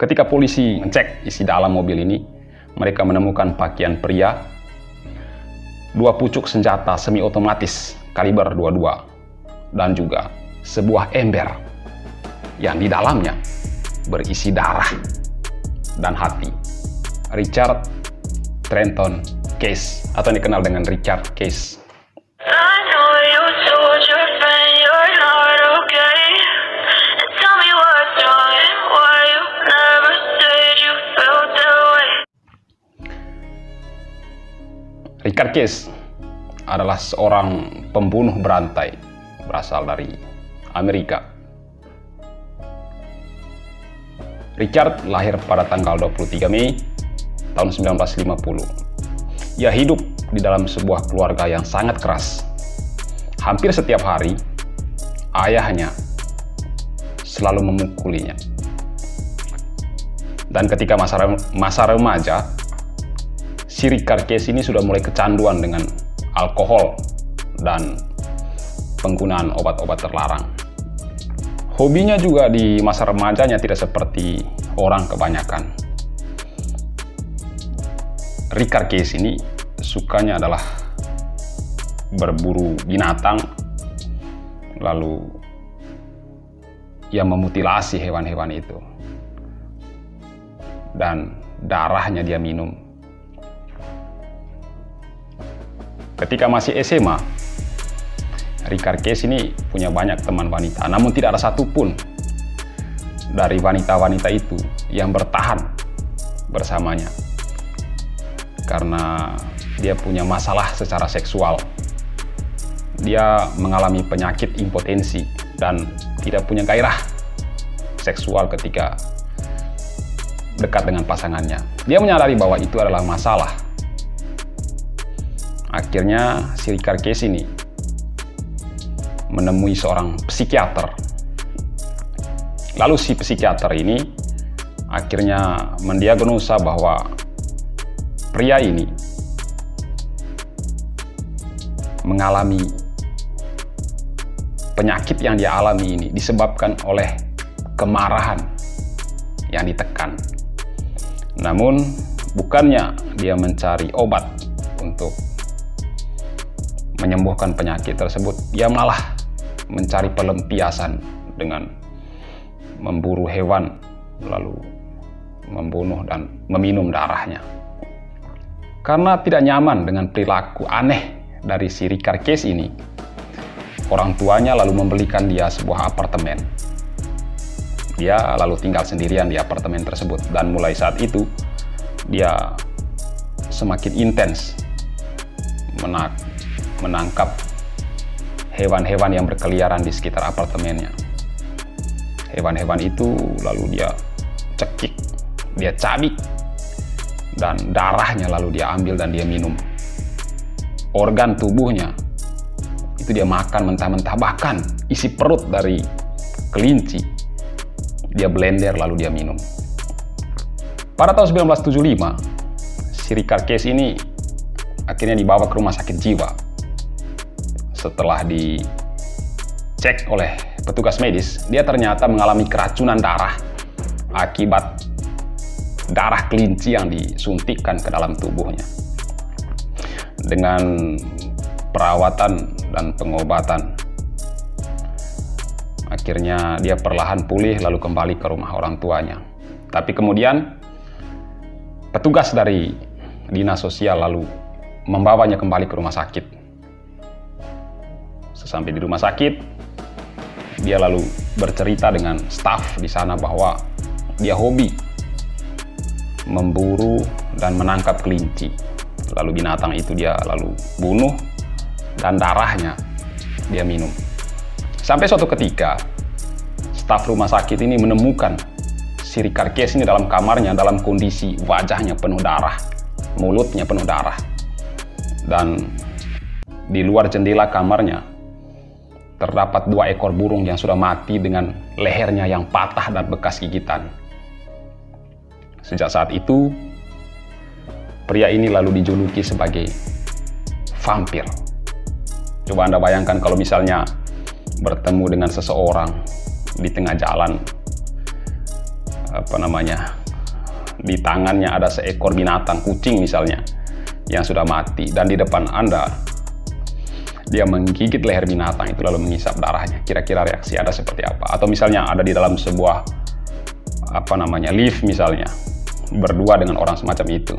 Ketika polisi ngecek isi dalam mobil ini, mereka menemukan pakaian pria, 2 pucuk senjata semi otomatis kaliber 22, dan juga sebuah ember yang di dalamnya berisi darah dan hati. Richard Trenton Case, atau yang dikenal dengan Richard Case. Richard Case adalah seorang pembunuh berantai berasal dari Amerika. Richard lahir pada tanggal 23 Mei tahun 1950. Ia hidup di dalam sebuah keluarga yang sangat keras. Hampir setiap hari, ayahnya selalu memukulinya. Dan ketika masa remaja, si Richard Case ini sudah mulai kecanduan dengan alkohol dan penggunaan obat-obat terlarang. Hobinya juga di masa remajanya tidak seperti orang kebanyakan. Richard Case ini sukanya adalah berburu binatang, lalu ia memutilasi hewan-hewan itu, dan darahnya dia minum. Ketika masih SMA, Richard Case ini punya banyak teman wanita, namun tidak ada satupun dari wanita-wanita itu yang bertahan bersamanya, karena dia punya masalah secara seksual. Dia mengalami penyakit impotensi dan tidak punya gairah seksual ketika dekat dengan pasangannya. Dia menyadari bahwa itu adalah masalah. Akhirnya si Richard Case ini menemui seorang psikiater. Lalu si psikiater ini akhirnya mendiagnosa bahwa pria ini mengalami penyakit yang dia alami ini disebabkan oleh kemarahan yang ditekan. Namun bukannya dia mencari obat untuk menyembuhkan penyakit tersebut, dia malah mencari pelampiasan dengan memburu hewan, lalu membunuh dan meminum darahnya. Karena tidak nyaman dengan perilaku aneh dari si Richard Case ini, orang tuanya lalu membelikan dia sebuah apartemen. Dia lalu tinggal sendirian di apartemen tersebut, dan mulai saat itu dia semakin intens menangkap hewan-hewan yang berkeliaran di sekitar apartemennya. Hewan-hewan itu lalu dia cekik, dia cabik, dan darahnya lalu dia ambil dan dia minum. Organ tubuhnya itu dia makan mentah-mentah, bahkan isi perut dari kelinci dia blender lalu dia minum. Pada tahun 1975, si Richard Case ini akhirnya dibawa ke rumah sakit jiwa. Setelah dicek oleh petugas medis, dia ternyata mengalami keracunan darah akibat darah kelinci yang disuntikkan ke dalam tubuhnya. Dengan perawatan dan pengobatan, akhirnya dia perlahan pulih lalu kembali ke rumah orang tuanya. Tapi kemudian petugas dari dinas sosial lalu membawanya kembali ke rumah sakit. Sesampai di rumah sakit, dia lalu bercerita dengan staf di sana bahwa dia hobi memburu dan menangkap kelinci. Lalu binatang itu dia lalu bunuh dan darahnya dia minum. Sampai suatu ketika, staf rumah sakit ini menemukan si Richard Case ini dalam kamarnya dalam kondisi wajahnya penuh darah, mulutnya penuh darah. Dan di luar jendela kamarnya terdapat 2 ekor burung yang sudah mati dengan lehernya yang patah dan bekas gigitan. Sejak saat itu, pria ini lalu dijuluki sebagai vampir. Coba Anda bayangkan kalau misalnya bertemu dengan seseorang di tengah jalan, di tangannya ada seekor binatang, kucing misalnya, yang sudah mati, dan di depan Anda dia menggigit leher binatang itu lalu mengisap darahnya, kira-kira reaksi Anda seperti apa? Atau misalnya ada di dalam sebuah lift misalnya, berdua dengan orang semacam itu,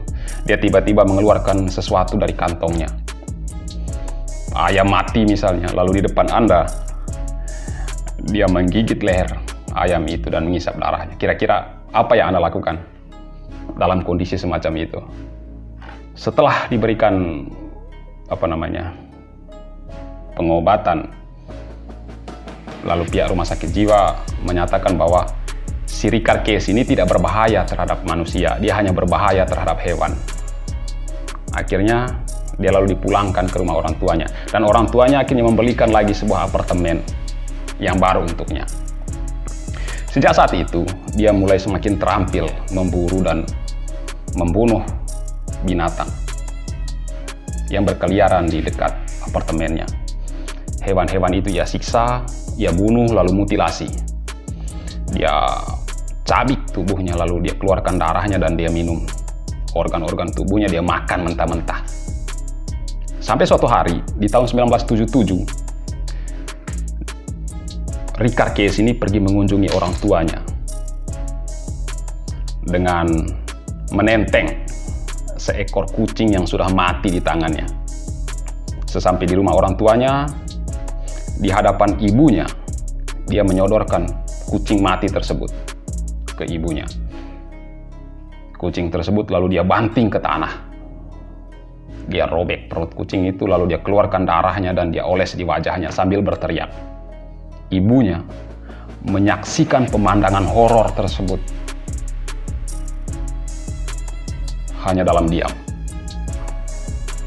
dia tiba-tiba mengeluarkan sesuatu dari kantongnya, ayam mati misalnya, lalu di depan Anda dia menggigit leher ayam itu dan mengisap darahnya, kira-kira apa yang Anda lakukan dalam kondisi semacam itu? Setelah diberikan pengobatan, lalu pihak rumah sakit jiwa menyatakan bahwa si Ricard Keyes ini tidak berbahaya terhadap manusia, dia hanya berbahaya terhadap hewan. Akhirnya dia lalu dipulangkan ke rumah orang tuanya, dan orang tuanya akhirnya membelikan lagi sebuah apartemen yang baru untuknya. Sejak saat itu dia mulai semakin terampil memburu dan membunuh binatang yang berkeliaran di dekat apartemennya. Hewan-hewan itu ia siksa, ia bunuh, lalu mutilasi. Dia cabik tubuhnya, lalu dia keluarkan darahnya dan dia minum. Organ-organ tubuhnya dia makan mentah-mentah. Sampai suatu hari, di tahun 1977, Ricard Keyes ini pergi mengunjungi orang tuanya dengan menenteng seekor kucing yang sudah mati di tangannya. Sesampai di rumah orang tuanya, di hadapan ibunya, dia menyodorkan kucing mati tersebut ke ibunya. Kucing tersebut lalu dia banting ke tanah. Dia robek perut kucing itu, lalu dia keluarkan darahnya dan dia oles di wajahnya sambil berteriak. Ibunya menyaksikan pemandangan horor tersebut hanya dalam diam,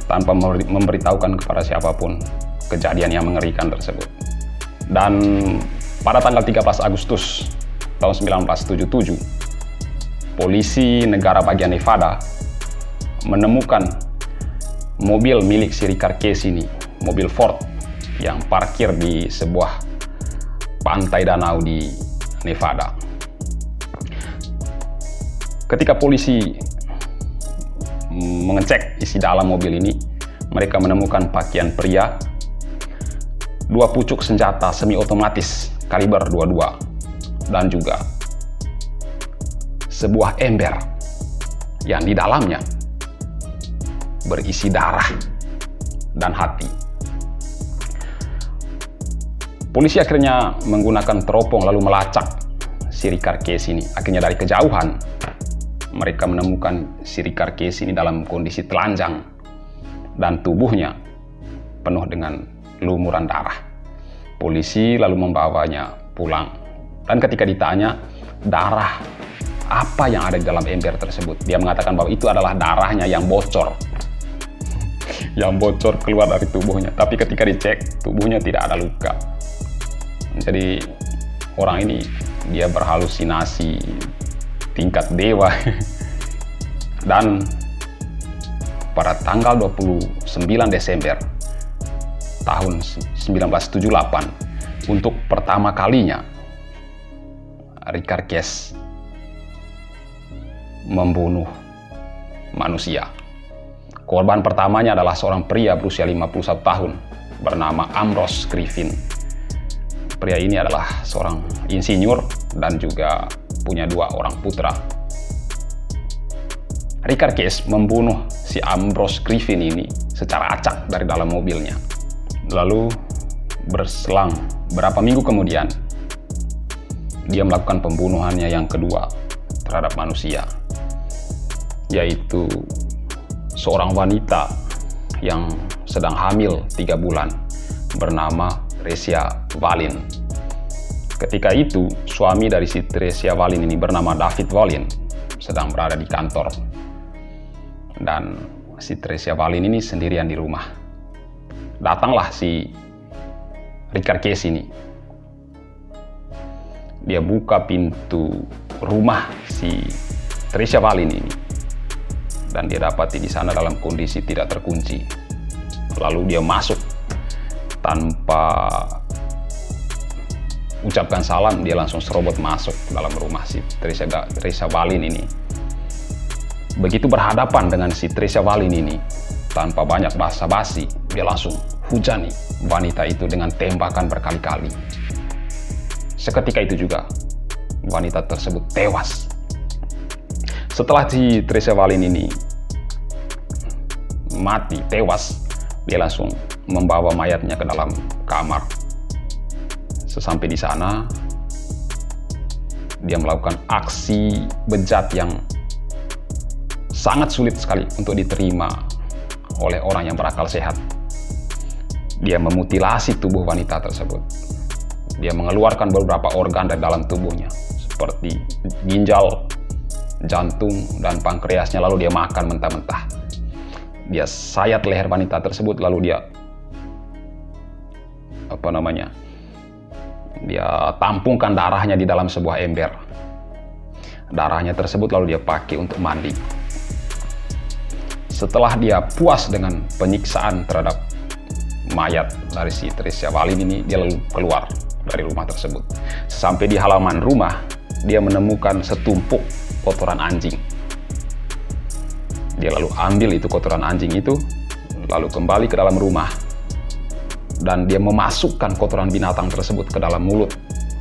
tanpa memberitahukan kepada siapapun kejadian yang mengerikan tersebut. Dan pada tanggal 13 Agustus tahun 1977, polisi negara bagian Nevada menemukan mobil milik si Ricard Keyes ini, mobil Ford, yang parkir di sebuah pantai danau di Nevada. Ketika polisi mengecek isi dalam mobil ini, mereka menemukan pakaian pria, 2 pucuk senjata semi otomatis kaliber 22, dan juga sebuah ember yang di dalamnya berisi darah dan hati. Polisi akhirnya menggunakan teropong lalu melacak si Ricard Keyes ini. Akhirnya dari kejauhan mereka menemukan si Ricard Keyes ini dalam kondisi telanjang dan tubuhnya penuh dengan lumuran darah. Polisi lalu membawanya pulang, dan ketika ditanya darah apa yang ada di dalam ember tersebut, dia mengatakan bahwa itu adalah darahnya yang bocor keluar dari tubuhnya. Tapi ketika dicek, tubuhnya tidak ada luka. Jadi orang ini dia berhalusinasi tingkat dewa. Dan pada tanggal 29 Desember tahun 1978, untuk pertama kalinya Ricard Keyes membunuh manusia. Korban pertamanya adalah seorang pria berusia 51 tahun bernama Ambrose Griffin. Pria ini adalah seorang insinyur dan juga punya 2 orang putra. Ricard Keyes membunuh si Ambrose Griffin ini secara acak dari dalam mobilnya. Lalu berselang berapa minggu kemudian, dia melakukan pembunuhannya yang kedua terhadap manusia, yaitu seorang wanita yang sedang hamil 3 bulan bernama Teresia Wallin. Ketika itu, suami dari si Teresia Wallin ini bernama David Wallin sedang berada di kantor, dan si Teresia Wallin ini sendirian di rumah. Datanglah si Ricard Keyes ini. Dia buka pintu rumah si Teresia Wallin ini, dan dia dapati di sana dalam kondisi tidak terkunci. Lalu dia masuk tanpa ucapkan salam, dia langsung serobot masuk dalam rumah si Theresa Wallin ini. Begitu berhadapan dengan si Theresa Wallin ini, tanpa banyak basa-basi, dia langsung hujani wanita itu dengan tembakan berkali-kali. Seketika itu juga wanita tersebut tewas. Setelah si Theresa Wallin ini mati, tewas, dia langsung membawa mayatnya ke dalam kamar. Sesampai di sana, dia melakukan aksi bejat yang sangat sulit sekali untuk diterima oleh orang yang berakal sehat. Dia memutilasi tubuh wanita tersebut. Dia mengeluarkan beberapa organ dari dalam tubuhnya, seperti ginjal, jantung, dan pankreasnya, lalu dia makan mentah-mentah. Dia sayat leher wanita tersebut, lalu dia dia tampungkan darahnya di dalam sebuah ember. Darahnya tersebut lalu dia pakai untuk mandi. Setelah dia puas dengan penyiksaan terhadap mayat dari si Theresa Wallin ini, dia lalu keluar dari rumah tersebut. Sampai di halaman rumah, dia menemukan setumpuk kotoran anjing. Dia lalu ambil itu kotoran anjing itu, lalu kembali ke dalam rumah, dan dia memasukkan kotoran binatang tersebut ke dalam mulut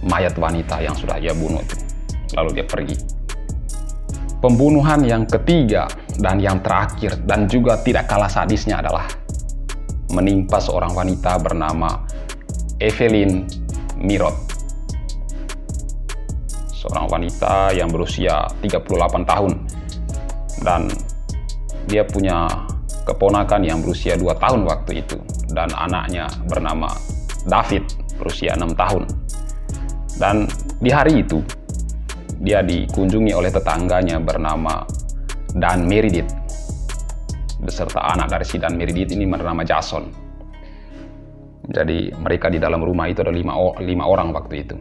mayat wanita yang sudah ia bunuh itu. Lalu dia pergi. Pembunuhan yang ketiga dan yang terakhir dan juga tidak kalah sadisnya adalah menimpa seorang wanita bernama Evelyn Mirot. Seorang wanita yang berusia 38 tahun, dan dia punya keponakan yang berusia 2 tahun waktu itu, dan anaknya bernama David berusia 6 tahun. Dan di hari itu dia dikunjungi oleh tetangganya bernama Dan Meredith, beserta anak dari si Dan Meredith ini bernama Jason. Jadi mereka di dalam rumah itu ada 5 orang waktu itu.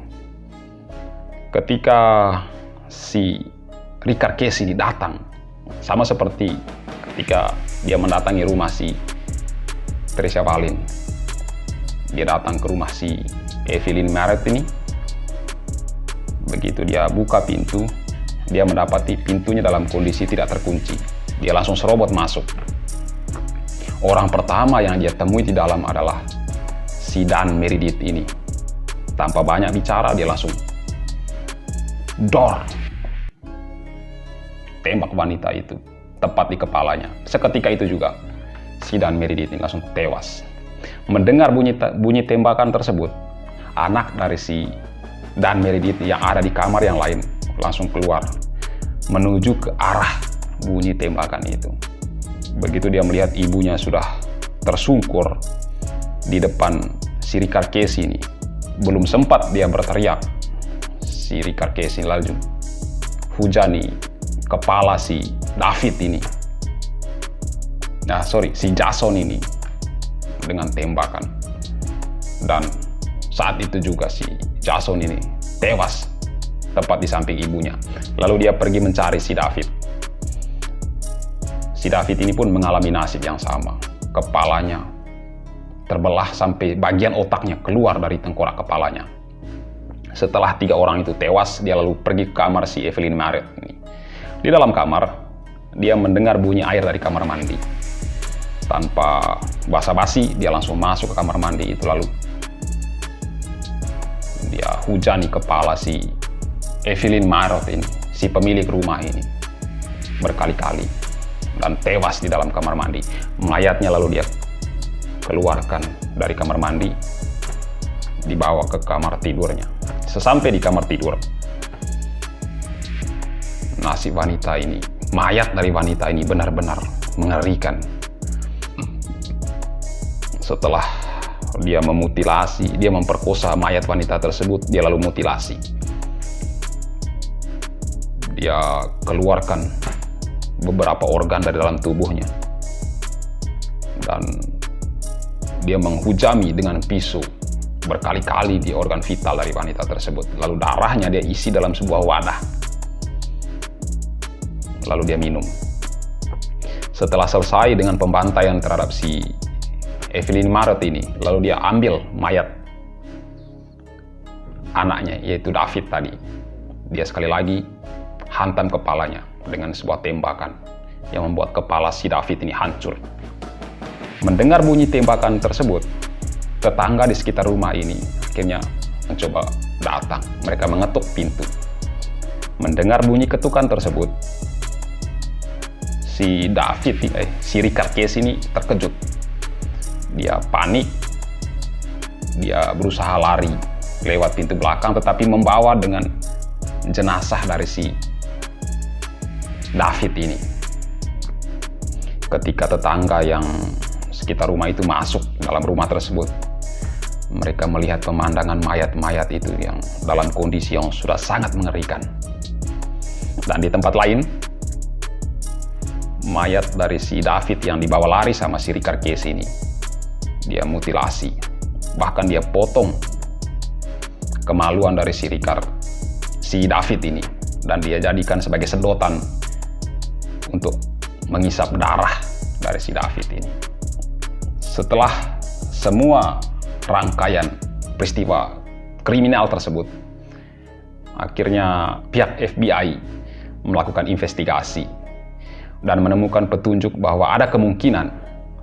Ketika si Richard Casey ini datang, sama seperti ketika dia mendatangi rumah si Theresa Wallin, dia datang ke rumah si Evelyn Mirot ini. Begitu dia buka pintu, dia mendapati pintunya dalam kondisi tidak terkunci. Dia langsung serobot masuk. Orang pertama yang dia temui di dalam adalah si Dan Meredith ini. Tanpa banyak bicara, dia langsung tembak wanita itu tepat di kepalanya. Seketika itu juga si Dan Meredith ini langsung tewas. Mendengar bunyi tembakan tersebut, anak dari si Dan Meredith yang ada di kamar yang lain langsung keluar menuju ke arah bunyi tembakan itu. Begitu dia melihat ibunya sudah tersungkur di depan si Richard Casey ini, belum sempat dia berteriak, si Richard Casey lalu hujani kepala si David ini, si Jason ini dengan tembakan. Dan saat itu juga si Jason ini tewas tepat di samping ibunya. Lalu dia pergi mencari si David. Si David ini pun mengalami nasib yang sama. Kepalanya terbelah sampai bagian otaknya keluar dari tengkorak kepalanya. Setelah 3 orang itu tewas, dia lalu pergi ke kamar si Evelyn Mirot ini. Di dalam kamar, dia mendengar bunyi air dari kamar mandi. Tanpa basa-basi, dia langsung masuk ke kamar mandi itu, lalu dia hujani kepala si Evelyn Mirot ini, si pemilik rumah ini, berkali-kali, dan tewas di dalam kamar mandi. Mayatnya lalu dia keluarkan dari kamar mandi, dibawa ke kamar tidurnya. Sesampai di kamar tidur, nasib wanita ini, mayat dari wanita ini benar-benar mengerikan. Setelah dia memutilasi, dia memperkosa mayat wanita tersebut, dia lalu mutilasi. Dia keluarkan beberapa organ dari dalam tubuhnya, dan dia menghujami dengan pisau berkali-kali di organ vital dari wanita tersebut. Lalu darahnya dia isi dalam sebuah wadah, lalu dia minum. Setelah selesai dengan pembantaian terhadap si Evelyn Mirot ini, lalu dia ambil mayat anaknya, yaitu David tadi. Dia sekali lagi hantam kepalanya dengan sebuah tembakan yang membuat kepala si David ini hancur. Mendengar bunyi tembakan tersebut, tetangga di sekitar rumah ini akhirnya mencoba datang. Mereka mengetuk pintu. Mendengar bunyi ketukan tersebut, si Richard Case ini terkejut. Dia panik. Dia berusaha lari lewat pintu belakang, tetapi membawa dengan jenazah dari si David ini. Ketika tetangga yang sekitar rumah itu masuk dalam rumah tersebut, mereka melihat pemandangan mayat-mayat itu yang dalam kondisi yang sudah sangat mengerikan. Dan di tempat lain, mayat dari si David yang dibawa lari sama si Richard Case ini, dia mutilasi, bahkan dia potong kemaluan dari si David ini, dan dia jadikan sebagai sedotan untuk mengisap darah dari si David ini. Setelah semua rangkaian peristiwa kriminal tersebut, akhirnya pihak FBI melakukan investigasi dan menemukan petunjuk bahwa ada kemungkinan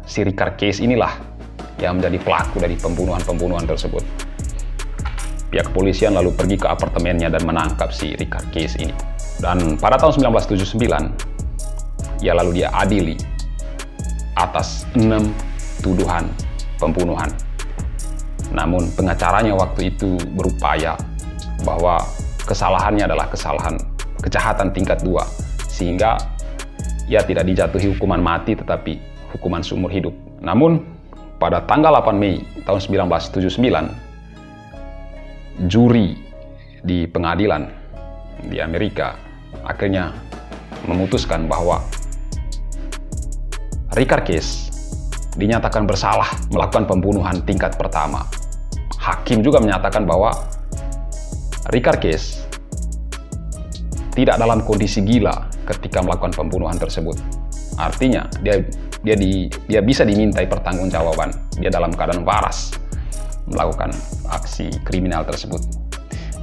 si Richard Case inilah yang menjadi pelaku dari pembunuhan-pembunuhan tersebut. Pihak kepolisian lalu pergi ke apartemennya dan menangkap si Richard Case ini. Dan pada tahun 1979, ia lalu diadili atas 6 tuduhan pembunuhan. Namun pengacaranya waktu itu berupaya bahwa kesalahannya adalah kejahatan tingkat 2, sehingga ia tidak dijatuhi hukuman mati tetapi hukuman seumur hidup. Namun pada tanggal 8 Mei tahun 1979, juri di pengadilan di Amerika akhirnya memutuskan bahwa Richard Case dinyatakan bersalah melakukan pembunuhan tingkat pertama. Hakim juga menyatakan bahwa Richard Case tidak dalam kondisi gila ketika melakukan pembunuhan tersebut. Artinya dia bisa dimintai pertanggungjawaban. Dia dalam keadaan waras melakukan aksi kriminal tersebut.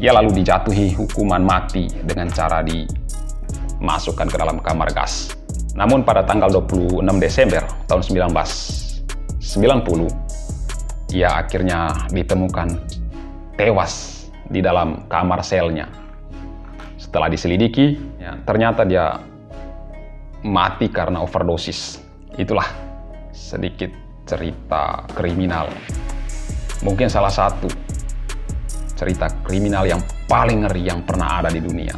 Ia lalu dijatuhi hukuman mati dengan cara dimasukkan ke dalam kamar gas. Namun pada tanggal 26 Desember tahun 1990, ia akhirnya ditemukan tewas di dalam kamar selnya. Setelah diselidiki, ternyata dia mati karena overdosis. Itulah sedikit cerita kriminal. Mungkin salah satu cerita kriminal yang paling ngeri yang pernah ada di dunia.